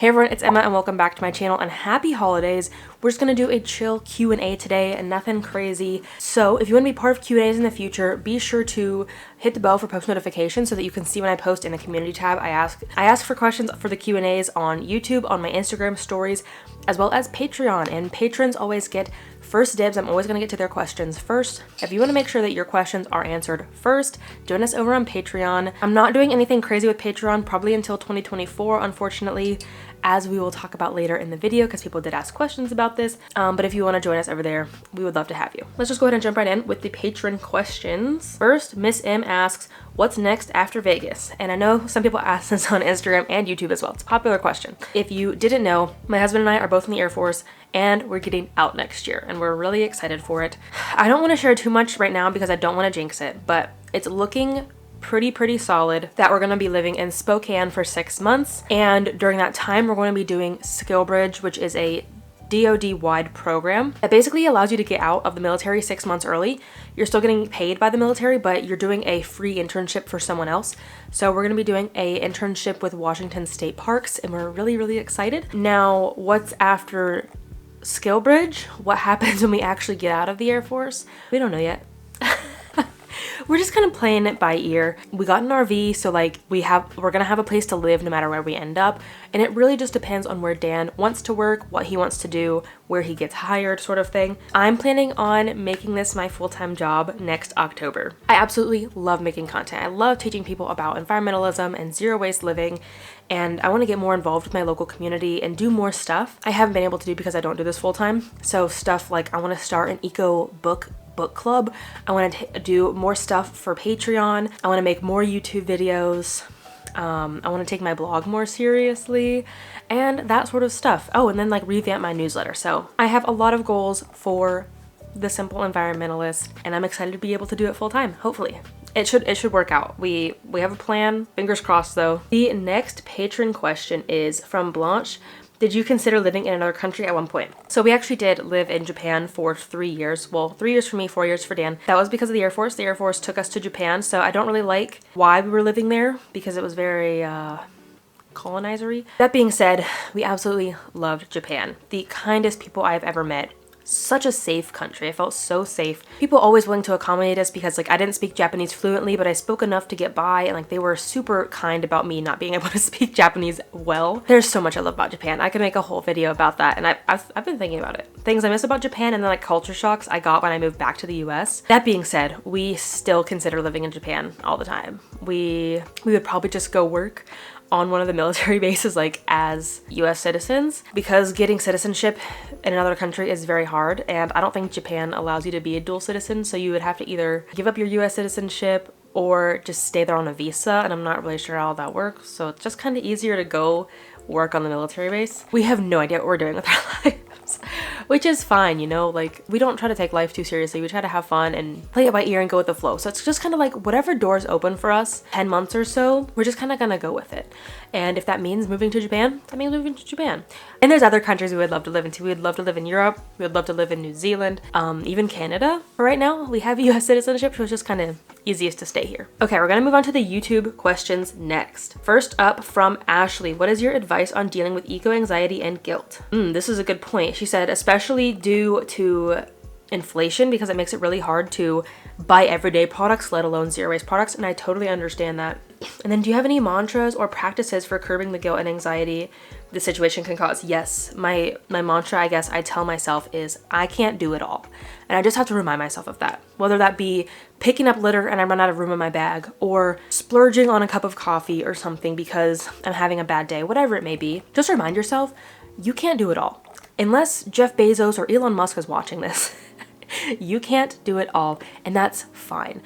Hey everyone, it's Emma and welcome back to my channel and happy holidays. We're just gonna do a chill Q&A today and nothing crazy. So if you want to be part of Q&As in the future, be sure to hit the bell for post notifications so that you can see when I post in the community tab. I ask for questions for the Q&As on YouTube, on my Instagram stories, as well as Patreon, and patrons always get first dibs. I'm always gonna get to their questions first. If you wanna make sure that your questions are answered first, join us over on Patreon. I'm not doing anything crazy with Patreon probably until 2024, unfortunately, as we will talk about later in the video because people did ask questions about this. But if you wanna join us over there, we would love to have you. Let's just go ahead and jump right in with the patron questions. First, Miss M asks, what's next after Vegas? And I know some people ask this on Instagram and YouTube as well. It's a popular question. If you didn't know, my husband and I are both in the Air Force and we're getting out next year and we're really excited for it. I don't want to share too much right now because I don't want to jinx it, but it's looking pretty solid that we're going to be living in Spokane for 6 months, and during that time we're going to be doing SkillBridge, which is a DoD-wide program that basically allows you to get out of the military 6 months early. You're still getting paid by the military, but you're doing a free internship for someone else. So we're going to be doing a internship with Washington State Parks, and we're really excited. Now, what's after SkillBridge? What happens when we actually get out of the Air Force? We don't know yet. We're just kind of playing it by ear. We got an RV, so like we're gonna have a place to live no matter where we end up, and it really just depends on where Dan wants to work, what he wants to do, where he gets hired, sort of thing. I'm planning on making this my full-time job next October. I absolutely love making content. I love teaching people about environmentalism and zero waste living, and I want to get more involved with my local community and do more stuff I haven't been able to do because I don't do this full-time. So stuff like I want to start an eco book club. I want to do more stuff for Patreon. I want to make more YouTube videos. I want to take my blog more seriously and that sort of stuff. Oh, and then like revamp my newsletter. So I have a lot of goals for the Simple Environmentalist, and I'm excited to be able to do it full time. Hopefully. It should work out. We have a plan. Fingers crossed though. The next patron question is from Blanche. Did you consider living in another country at one point? So we actually did live in Japan for 3 years. Well, 3 years for me, 4 years for Dan. That was because of the Air Force. The Air Force took us to Japan, so I don't really like why we were living there because it was very colonizery. That being said, we absolutely loved Japan. The kindest people I've ever met. Such a safe country. I felt so safe. People always willing to accommodate us because like I didn't speak Japanese fluently, but I spoke enough to get by, and like they were super kind about me not being able to speak Japanese well. There's so much I love about Japan. I could make a whole video about that, and I've been thinking about it. Things I miss about Japan, and then like culture shocks I got when I moved back to the US. That being said, we still consider living in Japan all the time. We would probably just go work on one of the military bases like as US citizens, because getting citizenship in another country is very hard, and I don't think Japan allows you to be a dual citizen, so you would have to either give up your US citizenship or just stay there on a visa, and I'm not really sure how that works, so it's just kind of easier to go work on the military base. We have no idea what we're doing with our lives, which is fine, you know, like we don't try to take life too seriously. We try to have fun and play it by ear and go with the flow. So it's just kind of like whatever doors open for us, 10 months or so, we're just kind of gonna go with it. And if that means moving to Japan, that means moving to Japan. And there's other countries we would love to live into. We would love to live in Europe. We would love to live in New Zealand, even Canada. For right now, we have US citizenship, so it's just kind of easiest to stay here. Okay, we're gonna move on to the YouTube questions next. First up from Ashley, what is your advice on dealing with eco-anxiety and guilt? This is a good point. She said, especially due to inflation, because it makes it really hard to buy everyday products, let alone zero waste products, and I totally understand that. And then do you have any mantras or practices for curbing the guilt and anxiety the situation can cause? Yes, my mantra, I guess I tell myself, is I can't do it all. And I just have to remind myself of that. Whether that be picking up litter and I run out of room in my bag, or splurging on a cup of coffee or something because I'm having a bad day, whatever it may be, just remind yourself, you can't do it all. Unless Jeff Bezos or Elon Musk is watching this, you can't do it all, and that's fine.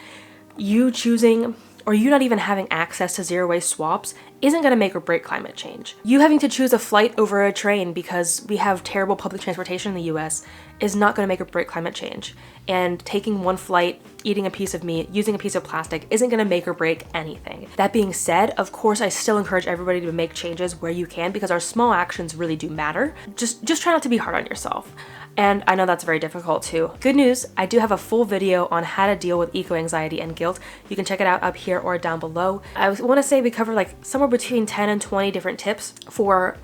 You choosing or you not even having access to zero waste swaps isn't going to make or break climate change. You having to choose a flight over a train because we have terrible public transportation in the US is not going to make or break climate change. And taking one flight, eating a piece of meat, using a piece of plastic isn't going to make or break anything. That being said, of course, I still encourage everybody to make changes where you can, because our small actions really do matter. Just try not to be hard on yourself. And I know that's very difficult too. Good news, I do have a full video on how to deal with eco-anxiety and guilt. You can check it out up here or down below. I want to say we cover like somewhere between 10 and 20 different tips for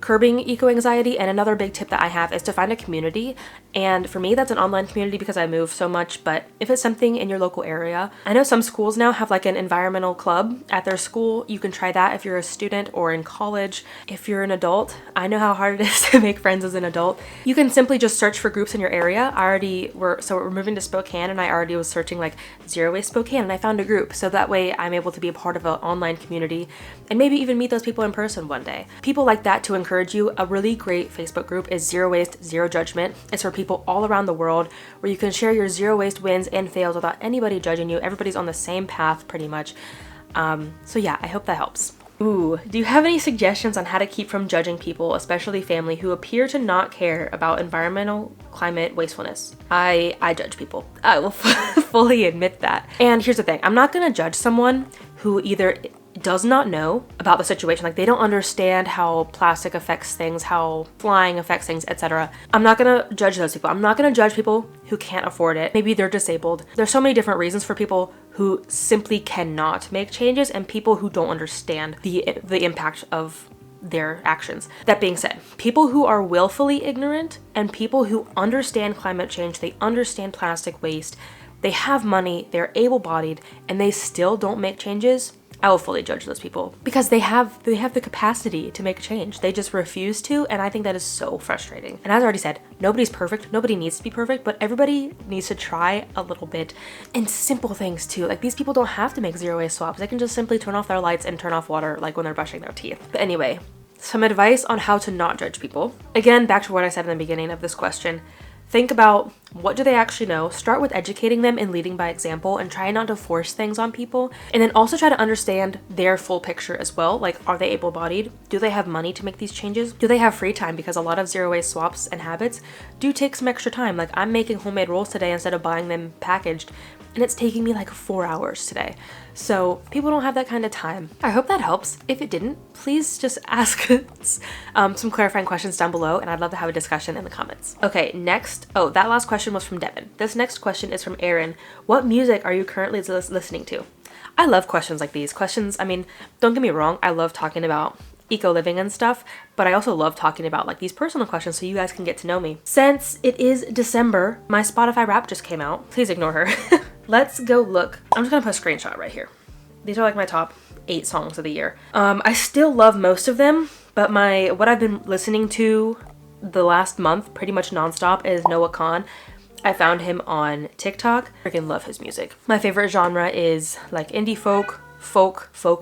curbing eco-anxiety. And another big tip that I have is to find a community. And for me, that's an online community because I move so much. But if it's something in your local area, I know some schools now have like an environmental club at their school. You can try that if you're a student or in college. If you're an adult, I know how hard it is to make friends as an adult. You can simply just search for groups in your area. We're moving to Spokane, and I already was searching like Zero Waste Spokane, and I found a group. So that way I'm able to be a part of an online community and maybe even meet those people in person one day. People like that to encourage you. A really great Facebook group is Zero Waste, Zero Judgment. It's for people all around the world where you can share your zero waste wins and fails without anybody judging you. Everybody's on the same path pretty much. So yeah, I hope that helps. Ooh, do you have any suggestions on how to keep from judging people, especially family, who appear to not care about environmental climate wastefulness? I judge people. I will fully admit that. And here's the thing, I'm not gonna judge someone who either does not know about the situation, like they don't understand how plastic affects things, how flying affects things, etc. I'm not gonna judge those people. I'm not gonna judge people who can't afford it. Maybe they're disabled. There's so many different reasons for people who simply cannot make changes and people who don't understand the impact of their actions. That being said, people who are willfully ignorant and people who understand climate change, they understand plastic waste, they have money, they're able-bodied, and they still don't make changes, I will fully judge those people because they have the capacity to make a change. They just refuse to, and I think that is so frustrating. And as I already said, nobody's perfect. Nobody needs to be perfect, but everybody needs to try a little bit. And simple things too. Like these people don't have to make zero waste swaps. They can just simply turn off their lights and turn off water like when they're brushing their teeth. But anyway, some advice on how to not judge people. Again, back to what I said in the beginning of this question. Think about what do they actually know, start with educating them and leading by example, and try not to force things on people. And then also try to understand their full picture as well. Like, are they able-bodied? Do they have money to make these changes? Do they have free time? Because a lot of zero waste swaps and habits do take some extra time. Like I'm making homemade rolls today instead of buying them packaged, and it's taking me like 4 hours today. So people don't have that kind of time. I hope that helps. If it didn't, please just ask some clarifying questions down below, and I'd love to have a discussion in the comments. Okay, next. Oh, that last question was from Devin. This next question is from Aaron. What music are you currently listening to? I love questions like these. Questions, I mean, don't get me wrong, I love talking about eco-living and stuff, but I also love talking about like these personal questions so you guys can get to know me. Since it is December, my Spotify Wrap just came out. Please ignore her. Let's go look. I'm just gonna put a screenshot right here. These are like my top 8 songs of the year. I still love most of them, but what I've been listening to the last month pretty much nonstop is Noah Khan. I found him on TikTok. I freaking love his music. My favorite genre is like indie folk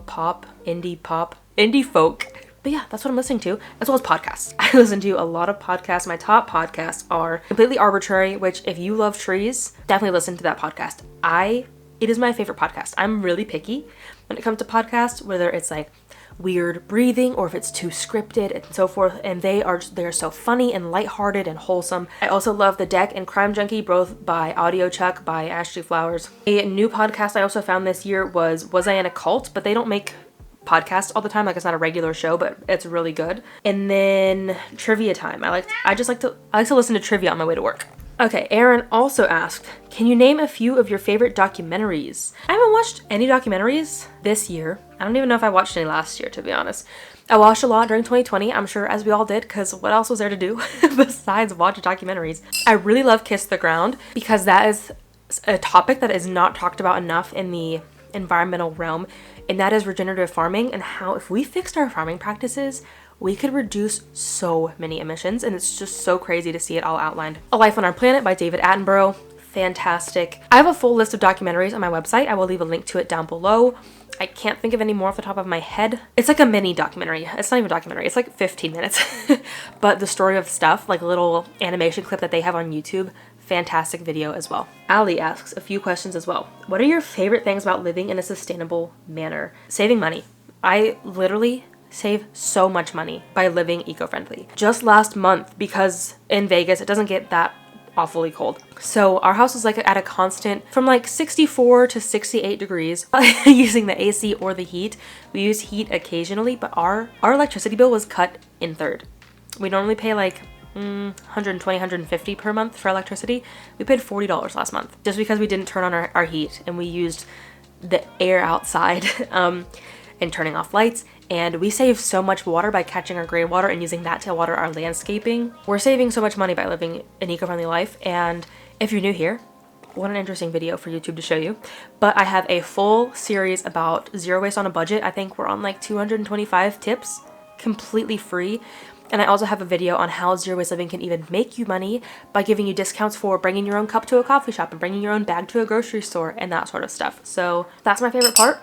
pop, indie pop, indie folk. But yeah, that's what I'm listening to, as well as podcasts. I listen to a lot of podcasts. My top podcasts are Completely Arbitrary, which if you love trees, definitely listen to that podcast. It is my favorite podcast. I'm really picky when it comes to podcasts, whether it's like weird breathing or if it's too scripted and so forth, and they're so funny and lighthearted and wholesome. I also love The Deck and Crime Junkie, both by Audio Chuck by Ashley Flowers. A new podcast I also found this year was I in a Cult, but they don't make podcasts all the time, like it's not a regular show, but it's really good. And then Trivia Time. I like to listen to trivia on my way to work. Okay, Aaron also asked, can you name a few of your favorite documentaries? I haven't watched any documentaries this year. I don't even know if I watched any last year, to be honest. I watched a lot during 2020, I'm sure, as we all did, because what else was there to do besides watch documentaries? I really love Kiss the Ground because that is a topic that is not talked about enough in the environmental realm, and that is regenerative farming and how if we fixed our farming practices, we could reduce so many emissions, and it's just so crazy to see it all outlined. A Life on Our Planet by David Attenborough, fantastic. I have a full list of documentaries on my website. I will leave a link to it down below. I can't think of any more off the top of my head. It's like a mini documentary. It's not even a documentary. It's like 15 minutes. But the story of stuff, like a little animation clip that they have on YouTube, fantastic video as well. Ali asks a few questions as well. What are your favorite things about living in a sustainable manner? Saving money. I literally save so much money by living eco-friendly. Just last month, because in Vegas, it doesn't get that awfully cold. So our house was like at a constant from like 64 to 68 degrees using the AC or the heat. We use heat occasionally, but our electricity bill was cut in third. We normally pay like 120, 150 per month for electricity. We paid $40 last month just because we didn't turn on our heat and we used the air outside. and turning off lights, and we save so much water by catching our gray water and using that to water our landscaping. We're saving so much money by living an eco-friendly life, and if you're new here, what an interesting video for YouTube to show you. But I have a full series about zero waste on a budget. I think we're on like 225 tips, completely free. And I also have a video on how zero waste living can even make you money by giving you discounts for bringing your own cup to a coffee shop and bringing your own bag to a grocery store and that sort of stuff. So that's my favorite part,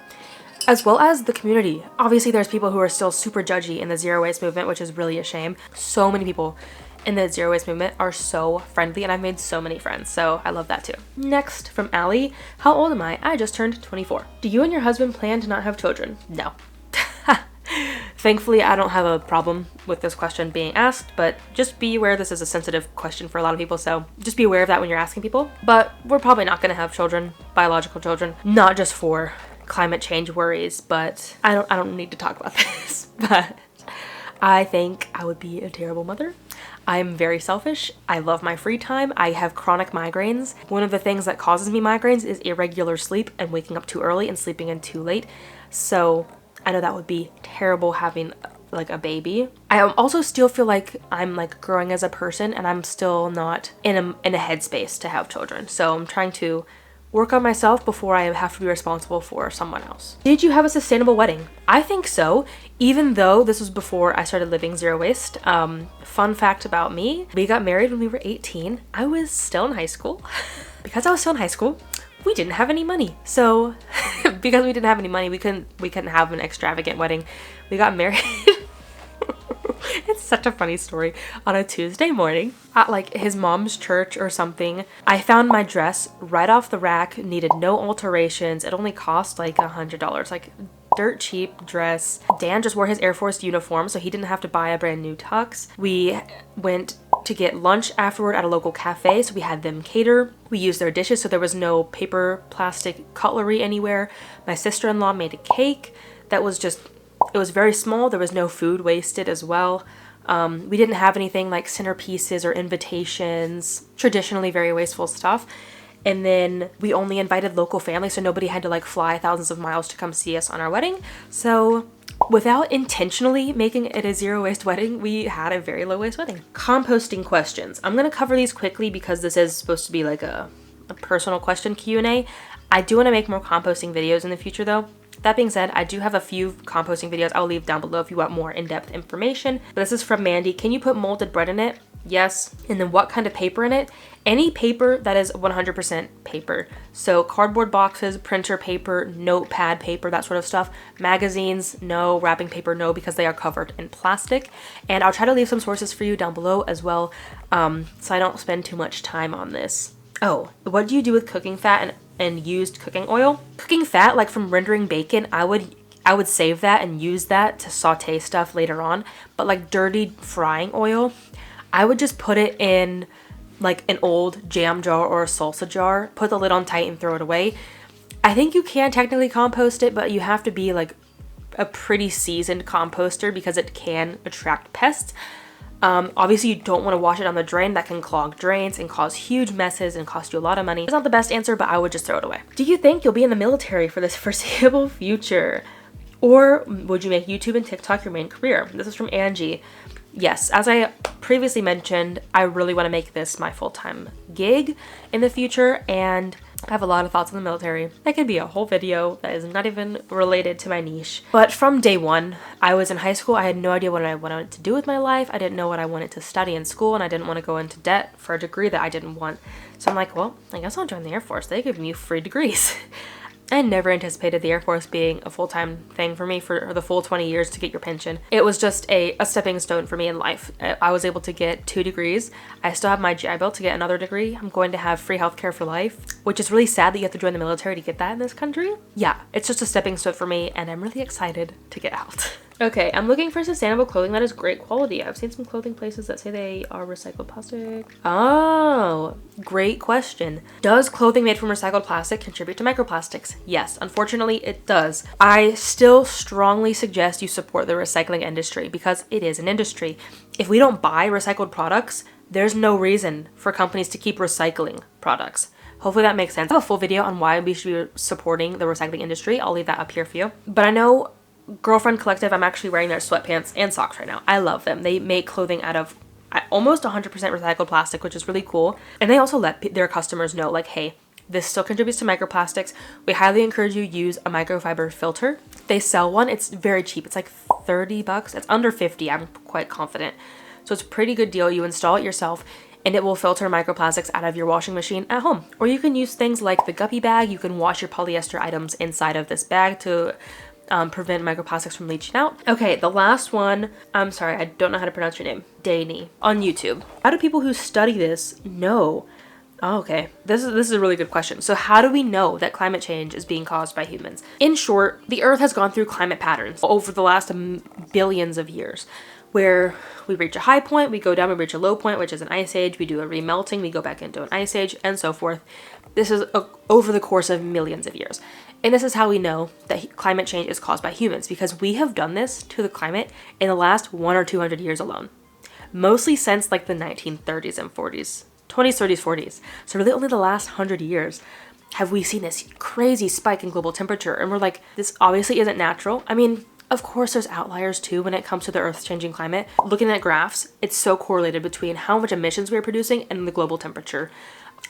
as well as the community. Obviously there's people who are still super judgy in the zero waste movement, which is really a shame. So many people in the zero waste movement are so friendly, and I've made so many friends, so I love that too. Next, from Allie, how old am I? I just turned 24. Do you and your husband plan to not have children? No. Thankfully, I don't have a problem with this question being asked, but just be aware this is a sensitive question for a lot of people, so just be aware of that when you're asking people. But we're probably not gonna have children, biological children, not just for climate change worries, but I don't need to talk about this, but I think I would be a terrible mother. I'm very selfish. I love my free time. I have chronic migraines. One of the things that causes me migraines is irregular sleep and waking up too early and sleeping in too late. So I know that would be terrible having like a baby. I also still feel like I'm like growing as a person, and I'm still not in a headspace to have children. So I'm trying to work on myself before I have to be responsible for someone else. Did you have a sustainable wedding? I think so, even though this was before I started living zero waste. Fun fact about me, we got married when we were 18. I was still in high school. Because I was still in high school, we didn't have any money. So because we didn't have any money, we couldn't have an extravagant wedding. We got married. It's such a funny story. On a Tuesday morning at like his mom's church or something, I found my dress right off the rack, needed no alterations. It only cost like $100, like dirt cheap dress. Dan just wore his Air Force uniform, so he didn't have to buy a brand new tux. We went to get lunch afterward at a local cafe, so we had them cater. We used their dishes, so there was no paper, plastic cutlery anywhere. My sister-in-law made a cake that was just, it was very small. There was no food wasted as well. We didn't have anything like centerpieces or invitations, traditionally very wasteful stuff. And then we only invited local family, so nobody had to like fly thousands of miles to come see us on our wedding. So without intentionally making it a zero waste wedding, we had a very low waste wedding. Composting questions. I'm gonna cover these quickly because this is supposed to be like a personal question Q&A. I do want to make more composting videos in the future though. That being said, I do have a few composting videos I'll leave down below if you want more in-depth information. But this is from Mandy. Can you put molded bread in it? Yes. And then what kind of paper in it? Any paper that is 100% paper. So cardboard boxes, printer paper, notepad paper, that sort of stuff. Magazines, no. Wrapping paper, no, because they are covered in plastic. And I'll try to leave some sources for you down below as well, so I don't spend too much time on this. Oh, what do you do with cooking fat and used cooking oil? Cooking fat, like from rendering bacon, I would save that and use that to saute stuff later on. But like dirty frying oil, I would just put it in like an old jam jar or a salsa jar, put the lid on tight and throw it away. I think you can technically compost it, but you have to be like a pretty seasoned composter because it can attract pests. Obviously you don't want to wash it on the drain. That can clog drains and cause huge messes and cost you a lot of money. It's not the best answer, but I would just throw it away. Do you think you'll be in the military for this foreseeable future? Or would you make YouTube and TikTok your main career? This is from Angie. Yes, as I previously mentioned, I really want to make this my full-time gig in the future, and I have a lot of thoughts on the military. That could be a whole video that is not even related to my niche. But from day one, I was in high school. I had no idea what I wanted to do with my life. I didn't know what I wanted to study in school, and I didn't want to go into debt for a degree that I didn't want. So I'm like, well, I guess I'll join the Air Force. They give me free degrees. I never anticipated the Air Force being a full-time thing for me for the full 20 years to get your pension. It was just a stepping stone for me in life. I was able to get 2 degrees. I still have my GI Bill to get another degree. I'm going to have free healthcare for life, which is really sad that you have to join the military to get that in this country. Yeah, it's just a stepping stone for me, and I'm really excited to get out. Okay, I'm looking for sustainable clothing that is great quality. I've seen some clothing places that say they are recycled plastic. Oh, great question. Does clothing made from recycled plastic contribute to microplastics? Yes, unfortunately it does. I still strongly suggest you support the recycling industry because it is an industry. If we don't buy recycled products, there's no reason for companies to keep recycling products. Hopefully that makes sense. I have a full video on why we should be supporting the recycling industry. I'll leave that up here for you. But I know Girlfriend Collective, I'm actually wearing their sweatpants and socks right now. I love them. They make clothing out of almost 100% recycled plastic, which is really cool. And they also let their customers know, like, hey, this still contributes to microplastics. We highly encourage you use a microfiber filter. They sell one. It's very cheap. It's like $30. It's under 50, I'm quite confident. So it's a pretty good deal. You install it yourself and it will filter microplastics out of your washing machine at home. Or you can use things like the guppy bag. You can wash your polyester items inside of this bag to prevent microplastics from leaching out. Okay, the last one, I'm sorry, I don't know how to pronounce your name. Dani on YouTube. How do people who study this know? Oh, okay, this is a really good question. So how do we know that climate change is being caused by humans? In short, the Earth has gone through climate patterns over the last billions of years, where we reach a high point, we go down, we reach a low point, which is an ice age, we do a remelting, we go back into an ice age, and so forth. This is over the course of millions of years. And this is how we know that climate change is caused by humans, because we have done this to the climate in the last 100 or 200 years alone. Mostly since like the 1930s and 40s, 20s, 30s, 40s. So really only the last 100 years have we seen this crazy spike in global temperature. And we're like, this obviously isn't natural. I mean, of course there's outliers too when it comes to the Earth's changing climate. Looking at graphs, it's so correlated between how much emissions we're producing and the global temperature.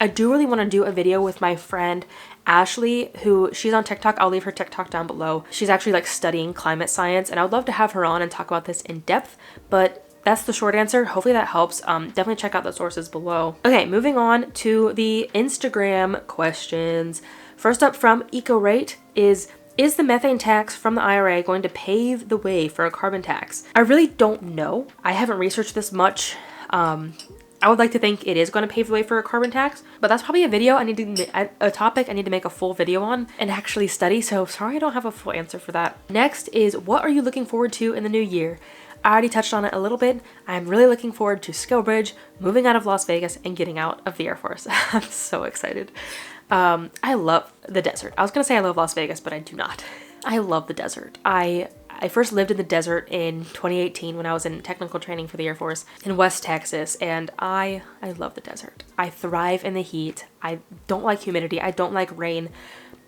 I do really want to do a video with my friend Ashley, who she's on TikTok. I'll leave her TikTok down below. She's actually like studying climate science, and I would love to have her on and talk about this in depth, but that's the short answer. Hopefully that helps. Definitely check out the sources below. Okay, moving on to the Instagram questions. First up from EcoRate is the methane tax from the IRA going to pave the way for a carbon tax? I really don't know. I haven't researched this much. I would like to think it is going to pave the way for a carbon tax, but that's probably a topic I need to make a full video on and actually study. So sorry I don't have a full answer for that. Next is, what are you looking forward to in the new year? I already touched on it a little bit. I'm really looking forward to Skillbridge, moving out of Las Vegas, and getting out of the Air Force. I'm so excited. I love the desert. I was gonna say I love Las Vegas, but I do not. I love the desert. I first lived in the desert in 2018 when I was in technical training for the Air Force in West Texas, and I love the desert. I thrive in the heat. I don't like humidity. I don't like rain.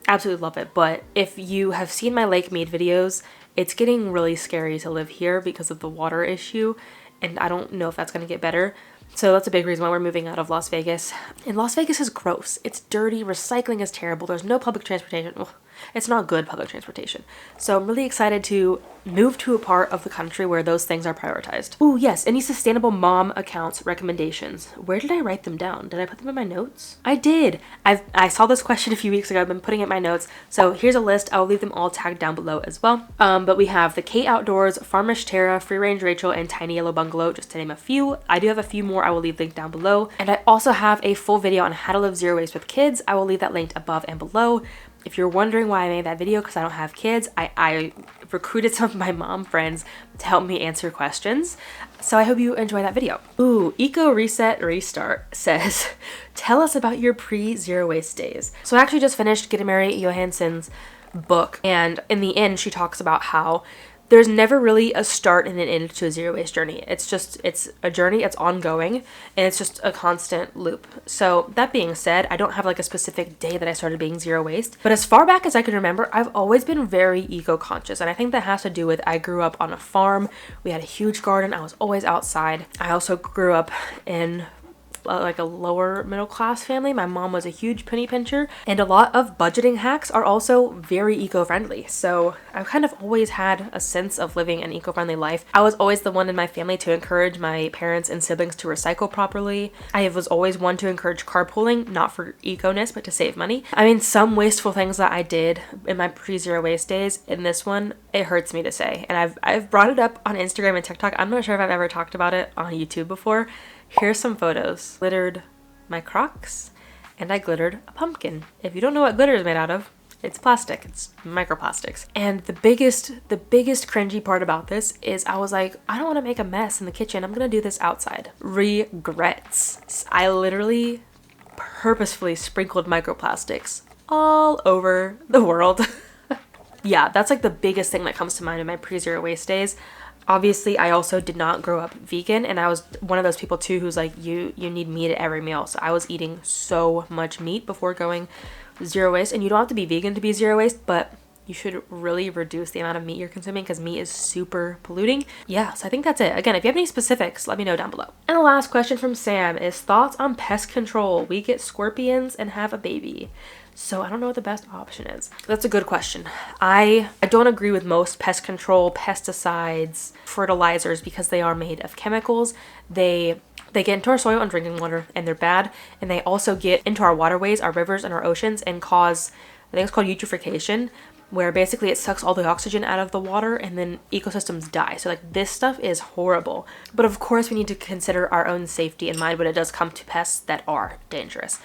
Absolutely love it. But if you have seen my Lake Mead videos, it's getting really scary to live here because of the water issue, and I don't know if that's going to get better. So that's a big reason why we're moving out of Las Vegas. And Las Vegas is gross. It's dirty. Recycling is terrible. There's no public transportation. Well, it's not good public transportation. So I'm really excited to move to a part of the country where those things are prioritized. Ooh, yes. Any sustainable mom accounts recommendations? Where did I write them down? Did I put them in my notes? I did. I saw this question a few weeks ago. I've been putting it in my notes. So here's a list. I'll leave them all tagged down below as well. But we have the Kate Outdoors, Farmish Tara, Free Range Rachel, and Tiny Yellow Bungalow, just to name a few. I do have a few more I will leave linked down below. And I also have a full video on how to live zero waste with kids. I will leave that linked above and below. If you're wondering why I made that video, because I don't have kids, I recruited some of my mom friends to help me answer questions. So I hope you enjoy that video. Ooh, Eco Reset Restart says, tell us about your pre-zero waste days. So I actually just finished Mary Johansson's book, and in the end she talks about how there's never really a start and an end to a zero waste journey. It's a journey, it's ongoing, and it's just a constant loop. So that being said, I don't have like a specific day that I started being zero waste, but as far back as I can remember, I've always been very eco-conscious, and I think that has to do with I grew up on a farm. We had a huge garden. I was always outside. I also grew up in like a lower middle class family. My mom was a huge penny pincher, and a lot of budgeting hacks are also very eco-friendly. So I've kind of always had a sense of living an eco-friendly life. I was always the one in my family to encourage my parents and siblings to recycle properly. I was always one to encourage carpooling, not for eco-ness, but to save money. I mean, some wasteful things that I did in my pre-zero waste days, in this one, it hurts me to say. And I've brought it up on Instagram and TikTok. I'm not sure if I've ever talked about it on YouTube before. Here's some photos. Glittered my Crocs, and I glittered a pumpkin. If you don't know what glitter is made out of, it's plastic. It's microplastics. And the biggest cringy part about this is I was like, I don't want to make a mess in the kitchen. I'm gonna do this outside. Regrets. I literally purposefully sprinkled microplastics all over the world. Yeah, that's like the biggest thing that comes to mind in my pre-zero waste days. Obviously, I also did not grow up vegan, and I was one of those people too who's like, you need meat at every meal. So I was eating so much meat before going zero waste, and you don't have to be vegan to be zero waste, but you should really reduce the amount of meat you're consuming because meat is super polluting. Yeah, so I think that's it. Again, if you have any specifics, let me know down below. And the last question from Sam is thoughts on pest control. We get scorpions and have a baby. So I don't know what the best option is. That's a good question. I don't agree with most pest control, pesticides, fertilizers because they are made of chemicals. They get into our soil and drinking water and they're bad. And they also get into our waterways, our rivers, and our oceans and cause, I think it's called eutrophication, where basically it sucks all the oxygen out of the water and then ecosystems die. So like this stuff is horrible. But of course we need to consider our own safety in mind when it does come to pests that are dangerous.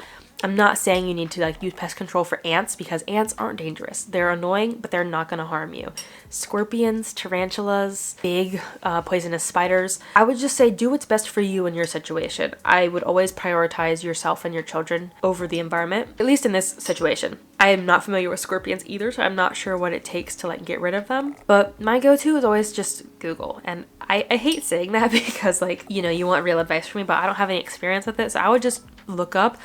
I'm not saying you need to like use pest control for ants because ants aren't dangerous. They're annoying, but they're not gonna harm you. Scorpions, tarantulas, big poisonous spiders. I would just say do what's best for you in your situation. I would always prioritize yourself and your children over the environment, at least in this situation. I am not familiar with scorpions either, so I'm not sure what it takes to like get rid of them. But my go-to is always just Google. And I hate saying that because like, you know, you want real advice from me, but I don't have any experience with it. So I would just look up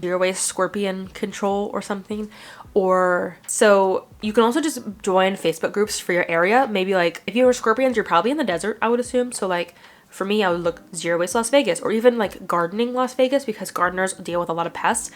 zero waste scorpion control or something. Or so you can also just join Facebook groups for your area. Maybe like if you were scorpions, you're probably in the desert, I would assume. So like for me, I would look Zero Waste Las Vegas or even like Gardening Las Vegas because gardeners deal with a lot of pests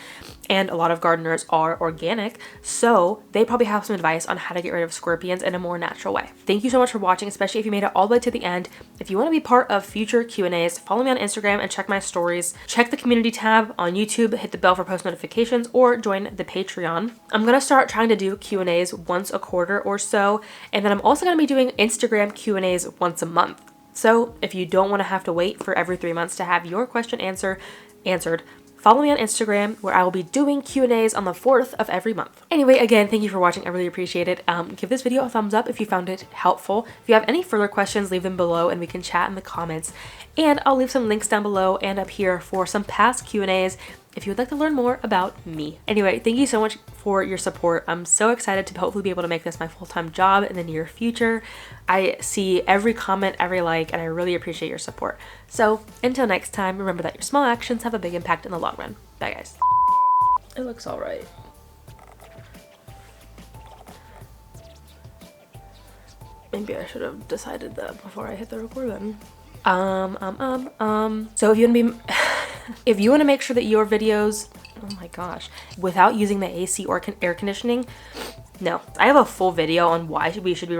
and a lot of gardeners are organic. So they probably have some advice on how to get rid of scorpions in a more natural way. Thank you so much for watching, especially if you made it all the way to the end. If you want to be part of future Q&As, follow me on Instagram and check my stories. Check the community tab on YouTube, hit the bell for post notifications, or join the Patreon. I'm going to start trying to do Q&As once a quarter or so. And then I'm also going to be doing Instagram Q&As once a month. So if you don't want to have to wait for every 3 months to have your question answered, follow me on Instagram where I will be doing Q&As on the 4th of every month. Anyway, again, thank you for watching. I really appreciate it. Give this video a thumbs up if you found it helpful. If you have any further questions, leave them below and we can chat in the comments. And I'll leave some links down below and up here for some past Q&As if you would like to learn more about me. Anyway, thank you so much for your support. I'm so excited to hopefully be able to make this my full-time job in the near future. I see every comment, every like, and I really appreciate your support. So until next time, remember that your small actions have a big impact in the long run. Bye guys. It looks all right. Maybe I should have decided that before I hit the record button. So if you want to be, if you want to make sure that your videos, oh my gosh, without using the AC or air conditioning, no, I have a full video on why we should be